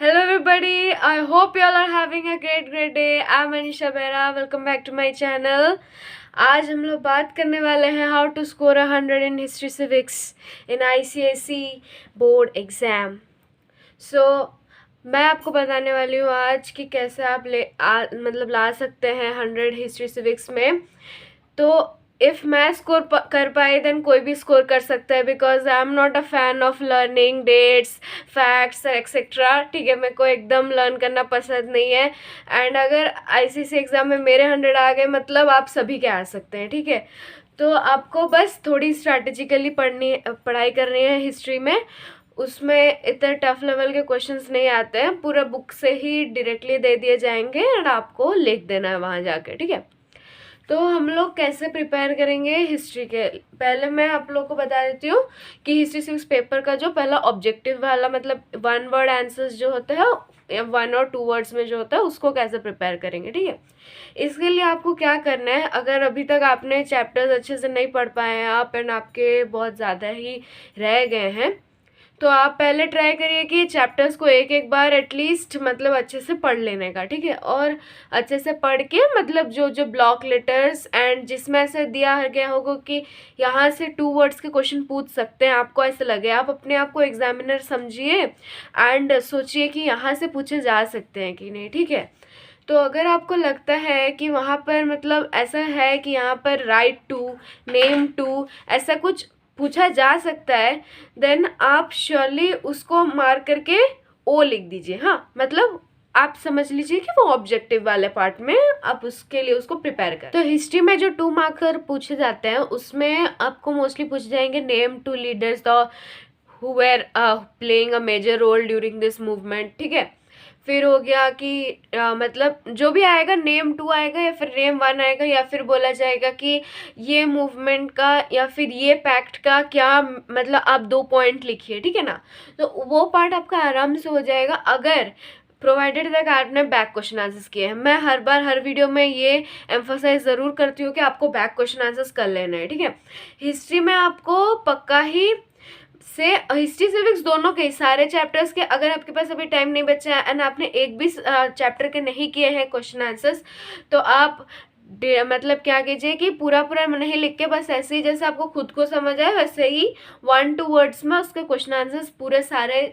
Hello everybody, I hope you all are having a great day. I'm Anisha Behra. Welcome back to my channel. आज हम लोग बात करने वाले हैं how to score 100 in history civics in ICSE board exam. So मैं आपको बताने वाली हूँ आज कि कैसे आप ला सकते हैं 100 हिस्ट्री सिविक्स में. तो इफ़ मैं स्कोर कर पाई देन कोई भी स्कोर कर सकता है, because I am not a fan of learning dates facts etcetera. ठीक है, मेरे को एकदम लर्न करना पसंद नहीं है. एंड अगर ICSE एग्ज़ाम में मेरे 100 आ गए मतलब आप सभी के आ सकते हैं. ठीक है, तो आपको बस थोड़ी स्ट्रैटेजिकली पढ़ाई करनी है हिस्ट्री में. उसमें इतने टफ लेवल के क्वेश्चंस नहीं आते हैं, पूरा बुक से ही डायरेक्टली दे दिए जाएंगे एंड आपको लिख देना है वहाँ जाके. ठीक है, तो हम लोग कैसे प्रिपेयर करेंगे हिस्ट्री के. पहले मैं आप लोग को बता देती हूँ कि हिस्ट्री सिविक्स पेपर का जो पहला ऑब्जेक्टिव वाला मतलब 1 वर्ड आंसर्स जो होते हैं या 1 और 2 वर्ड्स में जो होता है उसको कैसे प्रिपेयर करेंगे. ठीक है, इसके लिए आपको क्या करना है, अगर अभी तक आपने चैप्टर्स अच्छे से नहीं पढ़ पाए हैं आप एंड आपके बहुत ज़्यादा ही रह गए हैं, तो आप पहले ट्राई करिए कि चैप्टर्स को एक बार एटलीस्ट मतलब अच्छे से पढ़ लेने का. ठीक है, और अच्छे से पढ़ के मतलब जो जो ब्लॉक लेटर्स एंड जिसमें ऐसे दिया गया होगा कि यहाँ से 2 वर्ड्स के क्वेश्चन पूछ सकते हैं, आपको ऐसे लगे, आप अपने आप को एग्जामिनर समझिए एंड सोचिए कि यहाँ से पूछे जा सकते हैं कि नहीं. ठीक है, तो अगर आपको लगता है कि वहाँ पर मतलब ऐसा है कि यहाँ पर राइट टू, नेम टू ऐसा कुछ पूछा जा सकता है, देन आप श्योरली उसको मार्क करके ओ लिख दीजिए. हाँ, मतलब आप समझ लीजिए कि वो ऑब्जेक्टिव वाले पार्ट में आप उसके लिए उसको प्रिपेयर करें. तो हिस्ट्री में जो 2 मार्कर पूछे जाते हैं उसमें आपको मोस्टली पूछे जाएंगे name 2 leaders the who were playing a major role during this movement. ठीक है, फिर हो गया कि मतलब जो भी आएगा नेम 2 आएगा या फिर नेम 1 आएगा, या फिर बोला जाएगा कि ये मूवमेंट का या फिर ये पैक्ट का क्या मतलब आप 2 पॉइंट लिखिए. ठीक है ना, तो वो पार्ट आपका आराम से हो जाएगा अगर प्रोवाइडेड तक आपने बैक क्वेश्चन आंसर्स किए हैं. मैं हर बार हर वीडियो में ये एम्फोसाइज ज़रूर करती हूँ कि आपको बैक क्वेश्चन आंसर्स कर लेना है. ठीक है, हिस्ट्री में आपको पक्का ही से हिस्ट्री सिविक्स दोनों के सारे चैप्टर्स के अगर आपके पास अभी टाइम नहीं बचा है एंड आपने एक भी चैप्टर के नहीं किए हैं क्वेश्चन आंसर्स, तो आप मतलब क्या कीजिए कि पूरा नहीं लिख के बस ऐसे ही जैसे आपको खुद को समझ आए वैसे ही 1-2 वर्ड्स में उसके क्वेश्चन आंसर्स पूरे सारे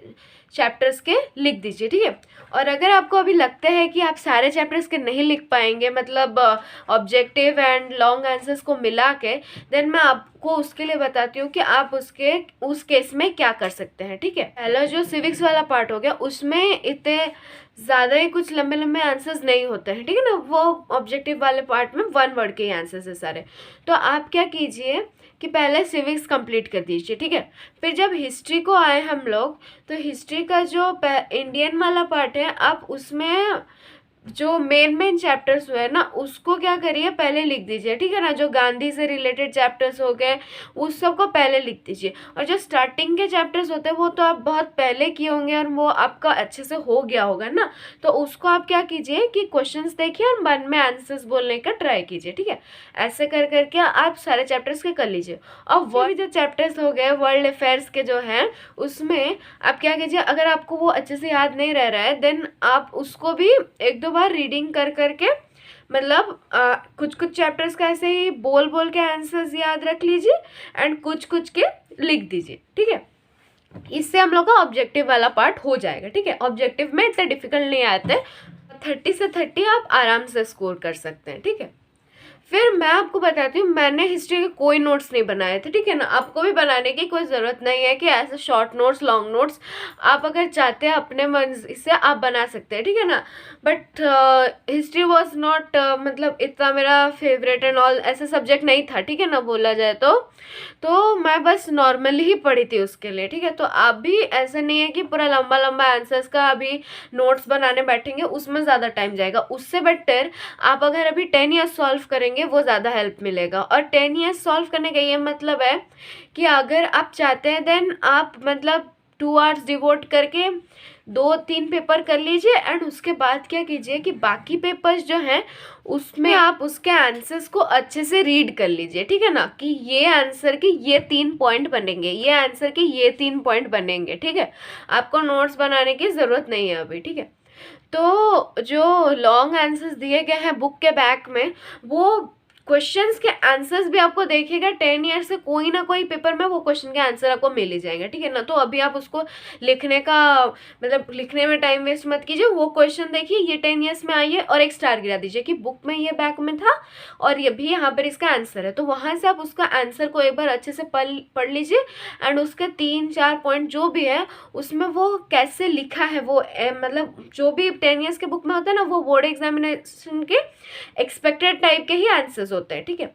चैप्टर्स के लिख दीजिए. ठीक है, और अगर आपको अभी लगता है कि आप सारे चैप्टर्स के नहीं लिख पाएंगे मतलब ऑब्जेक्टिव एंड लॉन्ग आंसर्स को मिला के, देन मैं आपको उसके लिए बताती हूँ कि आप उस केस में क्या कर सकते हैं. ठीक है, पहला जो सिविक्स वाला पार्ट हो गया उसमें इतने ज़्यादा ही कुछ लंबे आंसर्स नहीं होते हैं. ठीक है ना, वो ऑब्जेक्टिव वाले पार्ट में 1 वर्ड के ही आंसर्स है सारे. तो आप क्या कीजिए कि पहले सिविक्स कंप्लीट कर दीजिए. ठीक है, फिर जब हिस्ट्री को आए हम लोग तो हिस्ट्री का जो इंडियन वाला पार्ट है आप उसमें जो मेन चैप्टर्स हुए ना उसको क्या करिए पहले लिख दीजिए. ठीक है ना, जो गांधी से रिलेटेड चैप्टर्स हो गए उस सब को पहले लिख दीजिए. और जो स्टार्टिंग के चैप्टर्स होते हैं वो तो आप बहुत पहले किए होंगे और वो आपका अच्छे से हो गया होगा ना, तो उसको आप क्या कीजिए कि क्वेश्चंस देखिए और मन में आंसर्स बोलने का ट्राई कीजिए. ठीक है, ऐसे कर करके आप सारे चैप्टर्स के कर लीजिए. और वो भी जो चैप्टर्स हो गए वर्ल्ड अफेयर्स के जो हैं उसमें आप क्या कीजिए, अगर आपको वो अच्छे से याद नहीं रह रहा है देन आप उसको भी 1-2 बार रीडिंग कर करके मतलब कुछ चैप्टर्स का ऐसे ही बोल के आंसर्स याद रख लीजिए एंड कुछ के लिख दीजिए. ठीक है, इससे हम लोग का ऑब्जेक्टिव वाला पार्ट हो जाएगा. ठीक है, ऑब्जेक्टिव में इतने डिफिकल्ट नहीं आते, 30 से 30 आप आराम से स्कोर कर सकते हैं. ठीक है, फिर मैं आपको बताती हूँ मैंने हिस्ट्री के कोई नोट्स नहीं बनाए थे. ठीक है ना, आपको भी बनाने की कोई ज़रूरत नहीं है कि ऐसे शॉर्ट नोट्स लॉन्ग नोट्स आप अगर चाहते हैं अपने मन से आप बना सकते हैं. ठीक है ना, बट हिस्ट्री वॉज नॉट मतलब इतना मेरा फेवरेट एंड ऑल ऐसा सब्जेक्ट नहीं था. ठीक है ना, बोला जाए तो मैं बस नॉर्मली ही पढ़ी थी उसके लिए. ठीक है, तो आप भी ऐसे नहीं है कि पूरा लंबा आंसर्स का अभी नोट्स बनाने बैठेंगे उसमें ज़्यादा टाइम जाएगा. उससे बेटर आप अगर अभी 10 ईयर्स सॉल्व करेंगे वो ज़्यादा हेल्प मिलेगा. और 10 ईयर्स सॉल्व करने का ये मतलब है कि अगर आप चाहते हैं देन आप मतलब 2 आवर्स डिवोट करके 2-3 पेपर कर लीजिए एंड उसके बाद क्या कीजिए कि बाकी पेपर्स जो हैं उसमें आप उसके आंसर्स को अच्छे से रीड कर लीजिए, ठीक है ना, कि ये आंसर के ये 3 पॉइंट बनेंगे, ये आंसर के ये 3 पॉइंट बनेंगे, ठीक है। आपको नोट्स बनाने की ज़रूरत नहीं है अभी, ठीक है। तो जो लॉन्ग आंसर्स दिए गए हैं बुक के बैक में, वो क्वेश्चंस के आंसर्स भी आपको देखिएगा 10 ईयर से कोई ना कोई पेपर में वो क्वेश्चन के आंसर आपको मिल ही जाएंगे, ठीक है ना। तो अभी आप उसको लिखने का मतलब लिखने में टाइम वेस्ट मत कीजिए, वो क्वेश्चन देखिए ये 10 ईयर्स में आई है और एक स्टार गिरा दीजिए कि बुक में ये बैक में था और ये भी यहाँ पर इसका आंसर है। तो वहाँ से आप उसका आंसर को एक बार अच्छे से पढ़ लीजिए एंड उसके 3-4 पॉइंट जो भी है उसमें वो कैसे लिखा है, वो मतलब जो भी 10 ईयर्स के बुक में होता है ना, वो बोर्ड एग्जामिनेशन के एक्सपेक्टेड टाइप के ही आंसर्स होते हैं, ठीक है।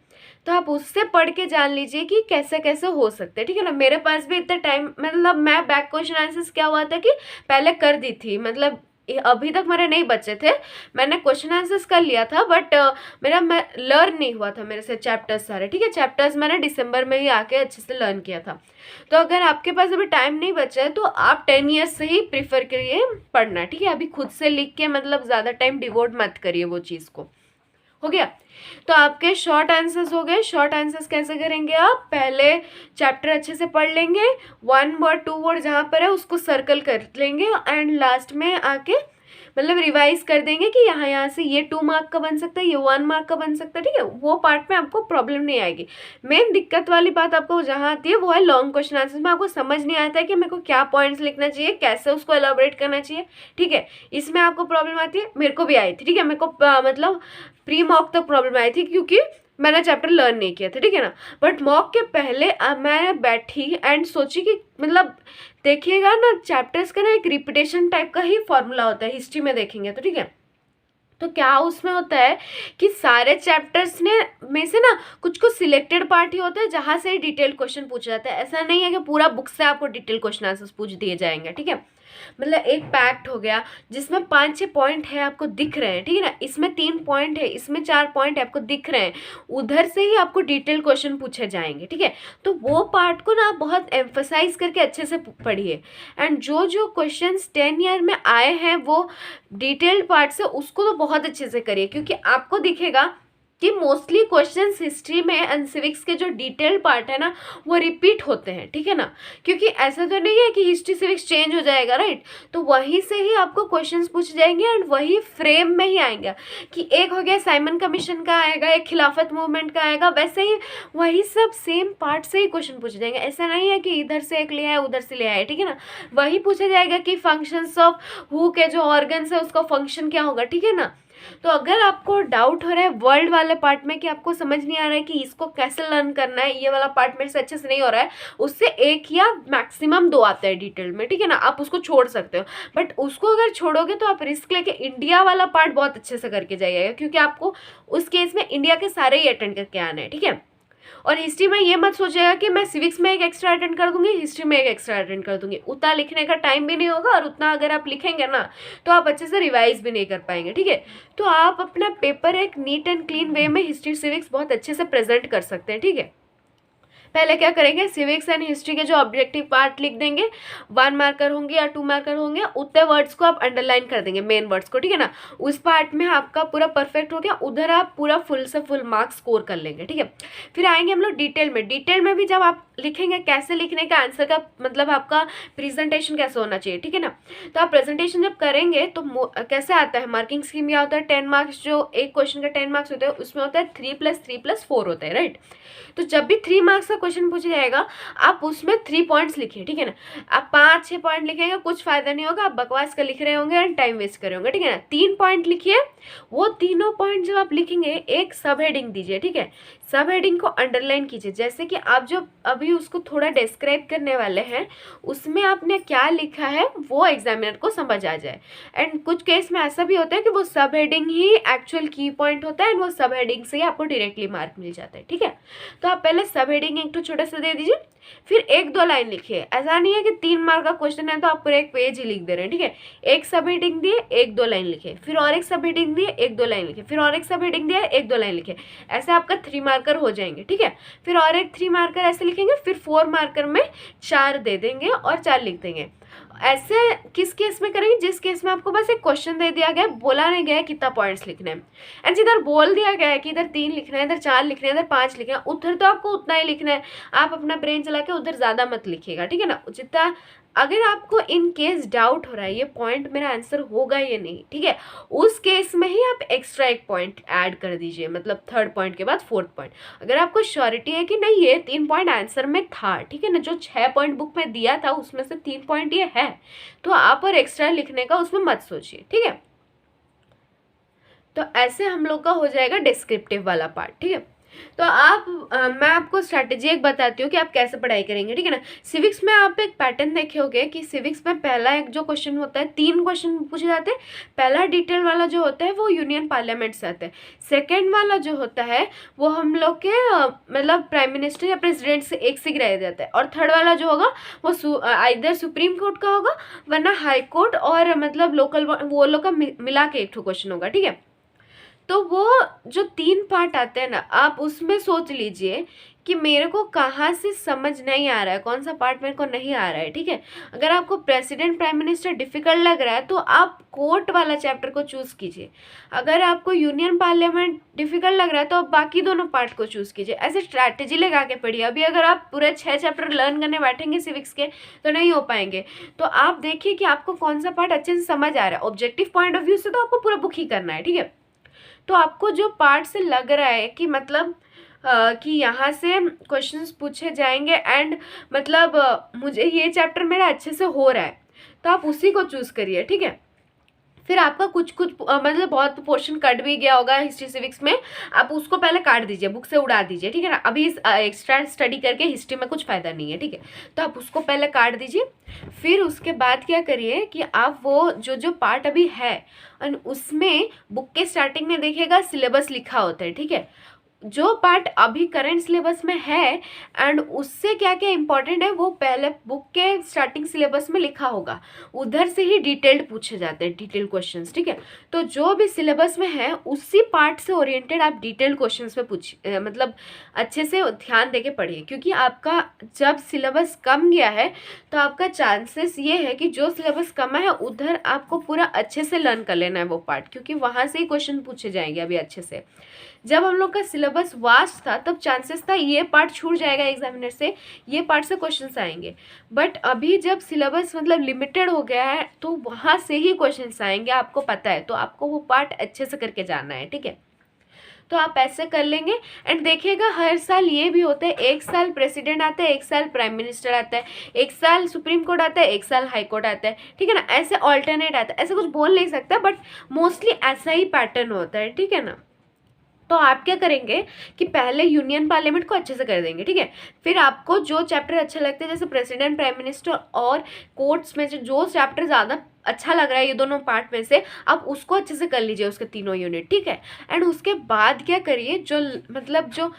तो आप उससे पढ़ के जान लीजिए कि कैसे कैसे हो सकते हैं, ठीक है ना। मेरे पास भी इतना टाइम, मतलब मैं बैक क्वेश्चन आंसर्स क्या हुआ था कि पहले कर दी थी, मतलब अभी तक मेरे नहीं बचे थे, मैंने क्वेश्चन आंसर्स कर लिया था बट मेरा मैं लर्न नहीं हुआ था मेरे से चैप्टर्स सारे, ठीक है। चैप्टर्स मैंने दिसंबर में ही आके अच्छे से लर्न किया था। तो अगर आपके पास अभी टाइम नहीं बचा है तो आप 10 ईयर्स से ही प्रीफर करिए पढ़ना, ठीक है। अभी खुद से लिख के मतलब ज़्यादा टाइम डिवोट मत करिए वो चीज़ को। हो गया। तो आपके शॉर्ट आंसर्स हो गए। शॉर्ट आंसर्स कैसे करेंगे आप, पहले चैप्टर अच्छे से पढ़ लेंगे, 1 वर्ड 2 वर्ड जहाँ पर है उसको सर्कल कर लेंगे एंड लास्ट में आके मतलब रिवाइज कर देंगे कि यहाँ से ये 2 मार्क का बन सकता है, ये 1 मार्क का बन सकता है, ठीक है। वो पार्ट में आपको प्रॉब्लम नहीं आएगी। मेन दिक्कत वाली बात आपको जहाँ आती है वो है लॉन्ग क्वेश्चन आंसर्स में आपको समझ नहीं आता है कि मेरे को क्या पॉइंट्स लिखना चाहिए, कैसे उसको एलाबोरेट करना चाहिए, ठीक है। इसमें आपको प्रॉब्लम आती है, मेरे को भी आई थी, ठीक है। मेरे को मतलब प्री मॉक तक प्रॉब्लम आई थी क्योंकि मैंने चैप्टर लर्न नहीं किया था, ठीक है ना। बट मॉक के पहले मैं बैठी एंड सोची कि मतलब देखिएगा ना चैप्टर्स का ना एक रिपीटेशन टाइप का ही फॉर्मूला होता है हिस्ट्री में देखेंगे तो, ठीक है। तो क्या उसमें होता है कि सारे चैप्टर्स में से ना कुछ कुछ सिलेक्टेड पार्ट ही होता है जहाँ से डिटेल क्वेश्चन पूछा जाता है। ऐसा नहीं है कि पूरा बुक से आपको डिटेल क्वेश्चन आंसर्स पूछ दिए जाएंगे, ठीक है। मतलब एक पैक्ट हो गया जिसमें 5-6 पॉइंट है आपको दिख रहे हैं, ठीक है ना। इसमें 3 पॉइंट है, इसमें 4 पॉइंट है आपको दिख रहे हैं, उधर से ही आपको डिटेल क्वेश्चन पूछे जाएंगे, ठीक है। तो वो पार्ट को ना आप बहुत एम्फसाइज करके अच्छे से पढ़िए एंड जो जो क्वेश्चन 10 ईयर में आए हैं वो डिटेल्ड पार्ट से उसको तो बहुत अच्छे से करिए, क्योंकि आपको दिखेगा कि मोस्टली क्वेश्चंस हिस्ट्री में एंड सिविक्स के जो डिटेल्ड पार्ट है ना वो रिपीट होते हैं, ठीक है ना। क्योंकि ऐसा तो नहीं है कि हिस्ट्री सिविक्स चेंज हो जाएगा, राइट। तो वहीं से ही आपको क्वेश्चंस पूछे जाएंगे एंड वही फ्रेम में ही आएंगे कि एक हो गया साइमन कमीशन का आएगा, एक खिलाफत मूवमेंट का आएगा, वैसे ही वही सब सेम पार्ट से ही क्वेश्चन पूछे जाएंगे। ऐसा नहीं है कि इधर से एक ले आए उधर से ले आए, ठीक है ना। वही पूछा जाएगा कि फंक्शंस ऑफ हु के जो ऑर्गन्स है उसका फंक्शन क्या होगा, ठीक है ना। तो अगर आपको डाउट हो रहा है वर्ल्ड वाले पार्ट में कि आपको समझ नहीं आ रहा है कि इसको कैसे लर्न करना है, ये वाला पार्ट मेरे से अच्छे से नहीं हो रहा है, उससे 1 या मैक्सिमम 2 आते हैं डिटेल में, ठीक है ना। आप उसको छोड़ सकते हो, बट उसको अगर छोड़ोगे तो आप रिस्क लेके इंडिया वाला पार्ट बहुत अच्छे से करके जाइएगा, क्योंकि आपको उस केस में इंडिया के सारे ही अटेंड करके आना है, ठीक है। और हिस्ट्री में ये मत सोचिएगा कि मैं सिविक्स में एक एक्स्ट्रा अटेंड कर दूंगी, हिस्ट्री में एक एक्स्ट्रा अटेंड कर दूंगी, उतना लिखने का टाइम भी नहीं होगा और उतना अगर आप लिखेंगे ना तो आप अच्छे से रिवाइज भी नहीं कर पाएंगे, ठीक है। तो आप अपना पेपर एक नीट एंड क्लीन वे में हिस्ट्री सिविक्स बहुत अच्छे से प्रेजेंट कर सकते हैं, ठीक है। पहले क्या करेंगे, सिविक्स एंड हिस्ट्री के जो ऑब्जेक्टिव पार्ट लिख देंगे, 1 मार्कर होंगे या 2 मार्कर होंगे, उतने वर्ड्स को आप अंडरलाइन कर देंगे, मेन वर्ड्स को, ठीक है ना। उस पार्ट में आपका पूरा परफेक्ट हो गया, उधर आप पूरा फुल से फुल मार्क्स स्कोर कर लेंगे, ठीक है। फिर आएंगे हम लोग डिटेल में। डिटेल में भी जब आप लिखेंगे कैसे लिखने का आंसर का मतलब आपका प्रेजेंटेशन कैसे होना चाहिए, ठीक है ना। तो आप प्रेजेंटेशन जब करेंगे तो कैसे आता है, मार्किंग स्कीम क्या होता है, 10 मार्क्स जो एक क्वेश्चन का 10 मार्क्स होते हैं उसमें होता है 3+3+4 होता है, राइट। तो जब भी 3 मार्क्स का क्वेश्चन पूछा जाएगा आप उसमें 3 पॉइंट्स लिखिए, ठीक है ना। आप 5-6 पॉइंट लिखेंगे कुछ फायदा नहीं होगा, आप बकवास का लिख रहे होंगे एंड टाइम वेस्ट कर रहे होंगे, ठीक है ना। 3 पॉइंट लिखिए, वो तीनों पॉइंट जब आप लिखेंगे एक सब हेडिंग दीजिए, ठीक है। सब हेडिंग को अंडरलाइन कीजिए, जैसे कि आप जो अभी उसको थोड़ा डिस्क्राइब करने वाले हैं उसमें आपने क्या लिखा है वो एग्जामिनर को समझ आ जाए। एंड कुछ केस में ऐसा भी होता है कि वो सब हेडिंग ही एक्चुअल की पॉइंट होता है एंड वो सब हेडिंग से ही आपको डायरेक्टली मार्क मिल जाता है, ठीक है। तो आप पहले सब हेडिंग एक तो छोटा सा दे दीजिए, फिर 1-2 लाइन लिखिए। ऐसा नहीं है कि 3 मार्क का क्वेश्चन है तो आप पूरा एक पेज ही लिख दे रहे हैं, ठीक है। एक सब हेडिंग दिए, 1-2 लाइन लिखे, फिर और एक सब हेडिंग दिए, 1-2 लाइन लिखे, फिर और एक सब हेडिंग दिया, 1-2 लाइन लिखे। ऐसे आपका 3 मार्कर हो जाएंगे, ठीक है। फिर और एक 3 मार्कर ऐसे लिखेंगे, फिर 4 मार्कर में 4 दे देंगे और 4 लिख देंगे। ऐसे किस केस में करेंगे, जिस केस में आपको बस एक क्वेश्चन दे दिया गया है, बोला नहीं गया है कितना पॉइंट्स लिखने हैं, एंड इधर बोल दिया गया है कि इधर 3 लिखना है, इधर 4 लिखना है, इधर 5 लिखना है, उधर तो आपको उतना ही लिखना है, आप अपना ब्रेन चला के उधर ज़्यादा मत लिखिएगा, ठीक है ना। जितना अगर आपको इन केस डाउट हो रहा है ये पॉइंट मेरा आंसर होगा या नहीं, ठीक है, उस केस में ही आप एक्स्ट्रा एक पॉइंट ऐड कर दीजिए, मतलब थर्ड पॉइंट के बाद फोर्थ पॉइंट। अगर आपको श्योरिटी है कि नहीं ये 3 पॉइंट आंसर में था, ठीक है ना, जो 6 पॉइंट बुक में दिया था उसमें से 3 पॉइंट ये है, तो आप और एक्स्ट्रा लिखने का उसमें मत सोचिए, ठीक है। तो ऐसे हम लोग का हो जाएगा डिस्क्रिप्टिव वाला पार्ट, ठीक है। तो मैं आपको स्ट्रैटेजी एक बताती हूँ कि आप कैसे पढ़ाई करेंगे, ठीक है ना। सिविक्स में आप एक पैटर्न देखे होंगे कि सिविक्स में पहला एक जो क्वेश्चन होता है, 3 क्वेश्चन पूछे जाते हैं। पहला डिटेल वाला जो होता है वो यूनियन पार्लियामेंट से आता है। सेकेंड वाला जो होता है वो हम लोग के मतलब प्राइम मिनिस्टर या प्रेसिडेंट से एक से गिराया जाता है। और थर्ड वाला जो होगा वो आइदर सुप्रीम कोर्ट का होगा वरना हाई कोर्ट और मतलब लोकल वो लोग का मिला के एक क्वेश्चन होगा, ठीक है। तो वो जो 3 पार्ट आते हैं ना, आप उसमें सोच लीजिए कि मेरे को कहाँ से समझ नहीं आ रहा है, कौन सा पार्ट मेरे को नहीं आ रहा है, ठीक है। अगर आपको प्रेसिडेंट प्राइम मिनिस्टर डिफिकल्ट लग रहा है तो आप कोर्ट वाला चैप्टर को चूज़ कीजिए। अगर आपको यूनियन पार्लियामेंट डिफिकल्ट लग रहा है तो आप बाकी दोनों पार्ट को चूज़ कीजिए। ऐसे स्ट्रैटेजी लगा के पढ़िए। अभी अगर आप पूरे 6 चैप्टर लर्न करने बैठेंगे सिविक्स के तो नहीं हो पाएंगे। तो आप देखिए कि आपको कौन सा पार्ट अच्छे से समझ आ रहा है। ऑब्जेक्टिव पॉइंट ऑफ व्यू से तो आपको पूरा बुक ही करना है, ठीक है। तो आपको जो पार्ट से लग रहा है कि मतलब कि यहाँ से क्वेश्चंस पूछे जाएंगे एंड मतलब मुझे ये चैप्टर मेरा अच्छे से हो रहा है, तो आप उसी को चूज़ करिए, ठीक है। फिर आपका कुछ मतलब बहुत पोर्शन कट भी गया होगा हिस्ट्री सिविक्स में, आप उसको पहले काट दीजिए, बुक से उड़ा दीजिए, ठीक है ना। अभी इस एक्स्ट्रा स्टडी करके हिस्ट्री में कुछ फ़ायदा नहीं है, ठीक है। तो आप उसको पहले काट दीजिए। फिर उसके बाद क्या करिए कि आप वो जो पार्ट अभी है और उसमें बुक के स्टार्टिंग में देखिएगा सिलेबस लिखा होता है, ठीक है। जो पार्ट अभी करंट सिलेबस में है एंड उससे क्या क्या इंपॉर्टेंट है वो पहले बुक के स्टार्टिंग सिलेबस में लिखा होगा, उधर से ही डिटेल्ड पूछे जाते हैं, डिटेल्ड क्वेश्चंस, ठीक है। तो जो भी सिलेबस में है उसी पार्ट से ओरिएंटेड आप डिटेल्ड क्वेश्चंस पे पूछिए, मतलब अच्छे से ध्यान देके पढ़िए। क्योंकि आपका जब सिलेबस कम गया है तो आपका चांसेस ये है कि जो सिलेबस कम है उधर आपको पूरा अच्छे से लर्न कर लेना है वो पार्ट, क्योंकि वहाँ से ही क्वेश्चन पूछे जाएंगे अभी अच्छे से। जब हम लोग का सिलेबस वास्ट था तब चांसेस था ये पार्ट छूट जाएगा एग्जामिनर से, ये पार्ट से क्वेश्चंस आएंगे। बट अभी जब सिलेबस मतलब लिमिटेड हो गया है तो वहाँ से ही क्वेश्चंस आएंगे, आपको पता है, तो आपको वो पार्ट अच्छे से करके जाना है, ठीक है। तो आप ऐसे कर लेंगे एंड देखिएगा हर साल ये भी होता है, एक साल प्रेसिडेंट आता है, एक साल प्राइम मिनिस्टर आता है, एक साल सुप्रीम कोर्ट आता है, एक साल हाई कोर्ट आता है, ठीक है ना। ऐसे ऑल्टरनेट आता है, ऐसे कुछ बोल नहीं सकता बट मोस्टली ऐसा ही पैटर्न होता है, ठीक है ना। तो आप क्या करेंगे कि पहले यूनियन पार्लियामेंट को अच्छे से कर देंगे, ठीक है। फिर आपको जो चैप्टर अच्छे लगते हैं जैसे प्रेसिडेंट प्राइम मिनिस्टर और कोर्ट्स में जो चैप्टर ज़्यादा अच्छा लग रहा है ये दोनों पार्ट में से, आप उसको अच्छे से कर लीजिए, उसके तीनों यूनिट, ठीक है। एंड उसके बाद क्या करिए, जो मतलब जो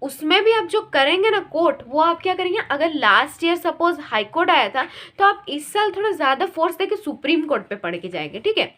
उसमें भी आप जो करेंगे ना कोर्ट, वो आप क्या करेंगे, अगर last year suppose high court आया था तो आप इस साल थोड़ा ज़्यादा फोर्स देके सुप्रीम कोर्ट पे पढ़ के जाएंगे, ठीक है।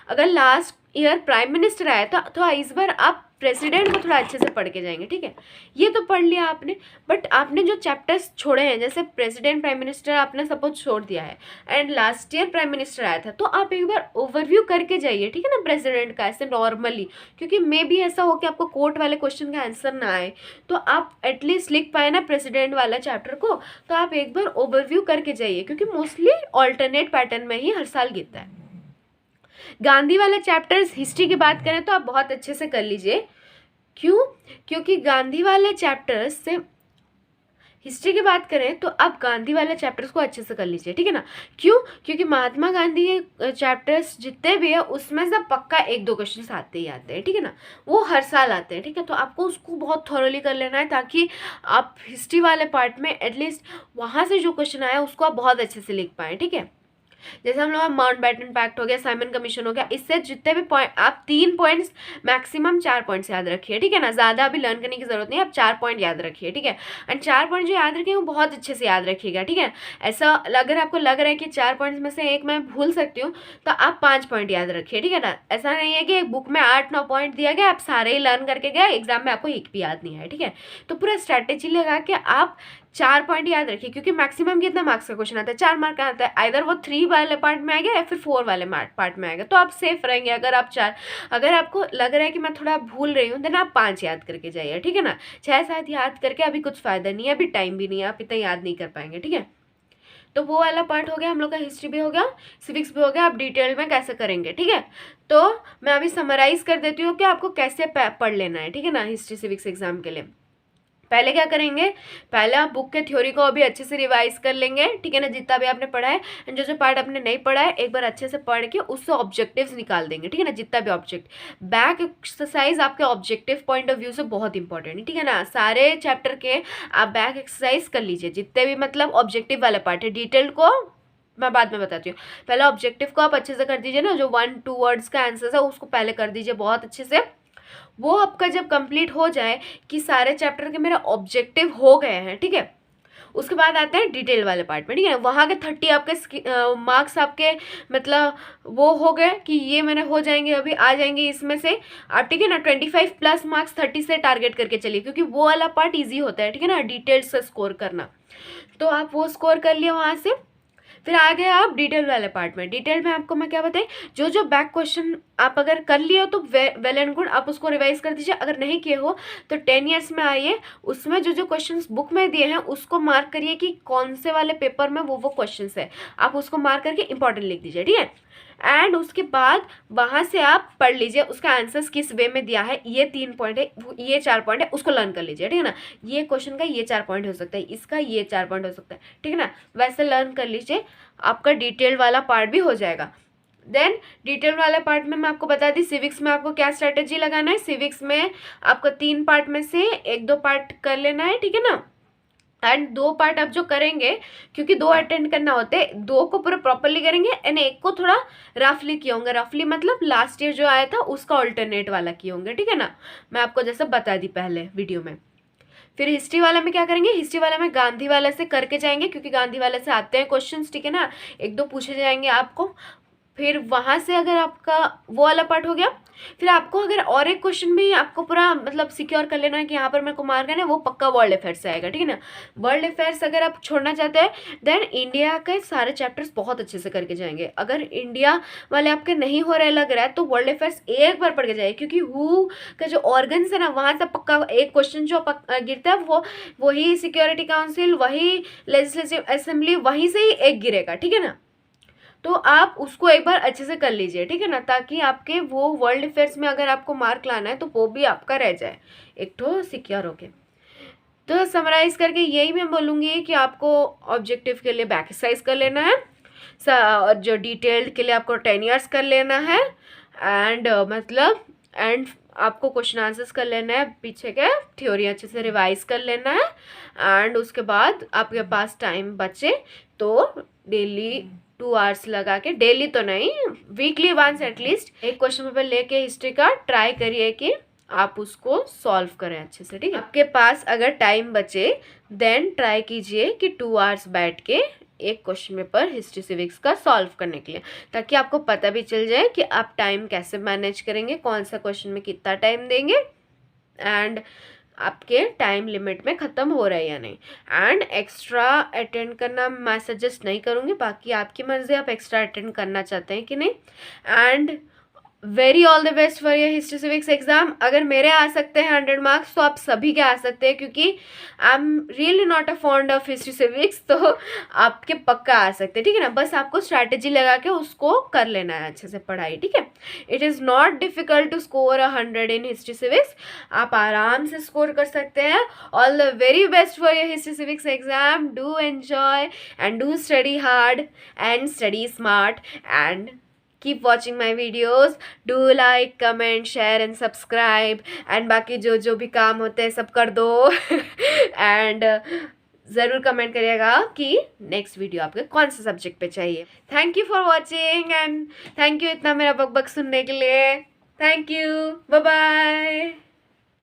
अगर लास्ट ईयर प्राइम मिनिस्टर आया था तो इस बार आप प्रेसिडेंट को थोड़ा अच्छे से पढ़ के जाएंगे, ठीक है। ये तो पढ़ लिया आपने, बट आपने जो चैप्टर्स छोड़े हैं जैसे प्रेसिडेंट प्राइम मिनिस्टर आपने सपोज छोड़ दिया है and last year prime minister आया था, तो आप एक बार ओवरव्यू करके जाइए, ठीक है ना, प्रेसिडेंट का ऐसे नॉर्मली। क्योंकि मे भी ऐसा हो कि आपको कोर्ट वाले क्वेश्चन का आंसर ना आए, तो आप एटलीस्ट लिख पाए ना प्रेसिडेंट वाला चैप्टर को, तो आप एक बार ओवरव्यू करके जाइए, क्योंकि मोस्टली ऑल्टरनेट पैटर्न में ही हर साल गिरता है। गांधी वाला चैप्टर्स हिस्ट्री की बात करें तो आप बहुत अच्छे से कर लीजिए। क्यों? क्योंकि गांधी वाले चैप्टर्स से हिस्ट्री की बात करें तो आप गांधी वाले चैप्टर्स को अच्छे से कर लीजिए, ठीक है ना। क्यों? क्योंकि महात्मा गांधी के चैप्टर्स जितने भी है उसमें से पक्का 1-2 क्वेश्चन आते ही आते हैं, ठीक है ना, वो हर साल आते हैं, ठीक है। तो आपको उसको बहुत थॉरोली कर लेना है ताकि आप हिस्ट्री वाले पार्ट में एटलीस्ट वहाँ से जो क्वेश्चन आया उसको आप बहुत अच्छे से लिख पाएँ, ठीक है। जैसे हम लोग माउंटबेटन पैक्ट हो गया, साइमन कमीशन हो गया, इससे जितने भी पॉइंट आप 3 पॉइंट्स मैक्सिमम 4 पॉइंट्स याद रखिए, ठीक है ना। ज़्यादा अभी लर्न करने की जरूरत नहीं है, आप 4 पॉइंट याद रखिए, ठीक है। एंड 4 पॉइंट जो याद रखिए वो बहुत अच्छे से याद रखिएगा, ठीक है। ऐसा अगर आपको लग रहा है कि 4 पॉइंट्स में से एक मैं भूल सकती हूँ तो आप 5 पॉइंट याद रखिए, ठीक है ना। ऐसा नहीं है कि एक बुक में 8-9 पॉइंट दिया गया आप सारे ही लर्न करके गए, एग्जाम में आपको एक भी याद नहीं है, ठीक है। तो पूरा स्ट्रैटेजी लगा के आप 4 पॉइंट याद रखिए, क्योंकि मैक्सिमम कितना मार्क्स का क्वेश्चन आता है, 4 मार्क का आता है। आइदर वो 3 वाले पार्ट में आएगा या फिर 4 वाले पार्ट में आएगा, तो आप सेफ रहेंगे अगर आप 4। अगर आपको लग रहा है कि मैं थोड़ा भूल रही हूँ, देन आप 5 याद करके जाइए, ठीक है ना। 6-7 याद करके अभी कुछ फायदा नहीं है, अभी टाइम भी नहीं है, आप इतना याद नहीं कर पाएंगे, ठीक है। तो वो वाला पार्ट हो गया हम लोग का, हिस्ट्री भी हो गया, सिविक्स भी हो गया। आप डिटेल में कैसे करेंगे, ठीक है। तो मैं अभी समराइज कर देती हूँ कि आपको कैसे पढ़ लेना है, ठीक है ना, हिस्ट्री सिविक्स एग्जाम के लिए। पहले क्या करेंगे, पहले आप बुक के थ्योरी को अभी अच्छे से रिवाइज कर लेंगे, ठीक है ना, जितना भी आपने पढ़ा है। एंड जो पार्ट आपने नहीं पढ़ा है, एक बार अच्छे से पढ़ के उससे ऑब्जेक्टिव्स निकाल देंगे, ठीक है ना, जितना भी ऑब्जेक्ट। बैक एक्सरसाइज आपके ऑब्जेक्टिव पॉइंट ऑफ व्यू से बहुत इंपॉर्टेंट है, ठीक है ना। सारे चैप्टर के आप बैक एक्सरसाइज कर लीजिए, जितने भी मतलब ऑब्जेक्टिव वाले पार्ट है। डिटेल को मैं बाद में बताती हूँ, पहले ऑब्जेक्टिव को आप अच्छे से कर दीजिए ना, जो 1-2 वर्ड्स का आंसर है उसको पहले कर दीजिए बहुत अच्छे से। वो आपका जब कंप्लीट हो जाए कि सारे चैप्टर के मेरे ऑब्जेक्टिव हो गए हैं, ठीक है, उसके बाद आते हैं डिटेल वाले पार्ट में, ठीक है। वहाँ के 30 आपके मार्क्स आपके मतलब वो हो गए कि ये मैंने हो जाएंगे, अभी आ जाएंगे इसमें से आप, ठीक है ना। 25 प्लस मार्क्स 30 से टारगेट करके चलिए, क्योंकि वो वाला पार्ट ईजी होता है, ठीक है ना, डिटेल्स से स्कोर करना। तो आप वो स्कोर कर लिए वहाँ से। फिर आ गए आप डिटेल वाले पार्ट में। डिटेल में आपको मैं क्या बताएं, जो जो बैक क्वेश्चन आप अगर कर लिए हो तो वेल एंड गुड, आप उसको रिवाइज कर दीजिए। अगर नहीं किए हो तो 10 ईयर्स में आइए, उसमें जो जो क्वेश्चंस बुक में दिए हैं उसको मार्क करिए कि कौन से वाले पेपर में वो क्वेश्चंस है, आप उसको मार्क करके इंपॉर्टेंट लिख दीजिए, ठीक है। एंड उसके बाद वहाँ से आप पढ़ लीजिए उसका आंसर्स किस वे में दिया है। ये 3 पॉइंट है, ये 4 पॉइंट है, उसको लर्न कर लीजिए, ठीक है ना। ये क्वेश्चन का ये 4 पॉइंट हो सकता है, इसका ये 4 पॉइंट हो सकता है, ठीक है ना। वैसे लर्न कर लीजिए, आपका डिटेल वाला पार्ट भी हो जाएगा। देन डिटेल वाले पार्ट में मैं आपको बता दी सिविक्स में आपको क्या स्ट्रेटेजी लगाना है। सिविक्स में आपको 3 पार्ट में से 1-2 पार्ट कर लेना है, ठीक है ना। एंड 2 पार्ट आप जो करेंगे, क्योंकि 2 अटेंड करना होते हैं, 2 को पूरा प्रॉपरली करेंगे एंड 1 को थोड़ा रफली किए होंगे। रफली मतलब लास्ट ईयर जो आया था उसका ऑल्टरनेट वाला किए होंगे, ठीक है ना। मैं आपको जैसे बता दी पहले वीडियो में। फिर हिस्ट्री वाला में क्या करेंगे, हिस्ट्री वाला में गांधी वाला से करके जाएंगे, क्योंकि गांधी वाला से आते हैं क्वेश्चंस, ठीक है ना, 1-2 पूछे जाएंगे आपको। फिर वहाँ से अगर आपका वो वाला पार्ट हो गया, फिर आपको अगर और एक क्वेश्चन भी आपको पूरा मतलब सिक्योर कर लेना है कि यहाँ पर मेरे को मार्क है ना, वो पक्का वर्ल्ड अफेयर्स से आएगा, ठीक है ना। वर्ल्ड अफेयर्स अगर आप छोड़ना चाहते हैं, देन इंडिया के सारे चैप्टर्स बहुत अच्छे से करके जाएंगे। अगर इंडिया वाले आपके नहीं हो रहे लग रहा है, तो वर्ल्ड अफेयर्स एक बार पढ़ के जाइए, क्योंकि हु का जो ऑर्गन्स है ना, वहाँ से पक्का एक क्वेश्चन जो गिरता है वो वही सिक्योरिटी काउंसिल, वही लेजिस्लेटिव असेंबली, वहीं से ही एक गिरेगा, ठीक है ना। तो आप उसको एक बार अच्छे से कर लीजिए, ठीक है ना, ताकि आपके वो वर्ल्ड अफेयर्स में अगर आपको मार्क लाना है तो वो भी आपका रह जाए एक तो सिक्योर होके। तो समराइज करके यही मैं बोलूँगी कि आपको ऑब्जेक्टिव के लिए बैक एक्सरसाइज कर लेना है, और जो डिटेल्ड के लिए आपको 10 ईयर्स कर लेना है, एंड एंड आपको क्वेश्चन आंसर्स कर लेना है, पीछे के थ्योरी अच्छे से रिवाइज कर लेना है। एंड उसके बाद आपके पास टाइम बचे तो डेली 2 आवर्स लगा के, डेली तो नहीं, वीकली वंस एटलीस्ट एक क्वेश्चन पेपर लेके हिस्ट्री का ट्राई करिए कि आप उसको सॉल्व करें अच्छे से, ठीक है। आपके पास अगर टाइम बचे देन ट्राई कीजिए कि 2 आवर्स बैठ के एक क्वेश्चन पेपर हिस्ट्री सिविक्स का सॉल्व करने के लिए, ताकि आपको पता भी चल जाए कि आप टाइम कैसे मैनेज करेंगे, कौन सा क्वेश्चन में कितना टाइम देंगे, एंड आपके टाइम लिमिट में ख़त्म हो रहा है या नहीं। एंड एक्स्ट्रा अटेंड करना मैं सजेस्ट नहीं करूँगी, बाकी आपकी मर्ज़ी, आप एक्स्ट्रा अटेंड करना चाहते हैं कि नहीं। And very all the best for your history civics exam. अगर मेरे आ सकते हैं 100 मार्क्स, तो आप सभी के आ सकते हैं, क्योंकि I am really not a fond of history civics, तो आपके पक्का आ सकते हैं, ठीक है ना। बस आपको स्ट्रैटेजी लगा के उसको कर लेना है अच्छे से पढ़ाई, ठीक है। It is not difficult to score 100 in history civics, आप आराम से स्कोर कर सकते हैं। All the very best for your history civics exam. Do enjoy and do study hard and study smart and keep watching my videos. Do like, comment, share and subscribe. and बाकी जो जो भी काम होते हैं सब कर दो and ज़रूर कमेंट करिएगा कि नेक्स्ट वीडियो आपके कौन से सब्जेक्ट पे चाहिए। Thank you for watching and thank you इतना मेरा बक बक सुनने के लिए। Thank you, bye bye.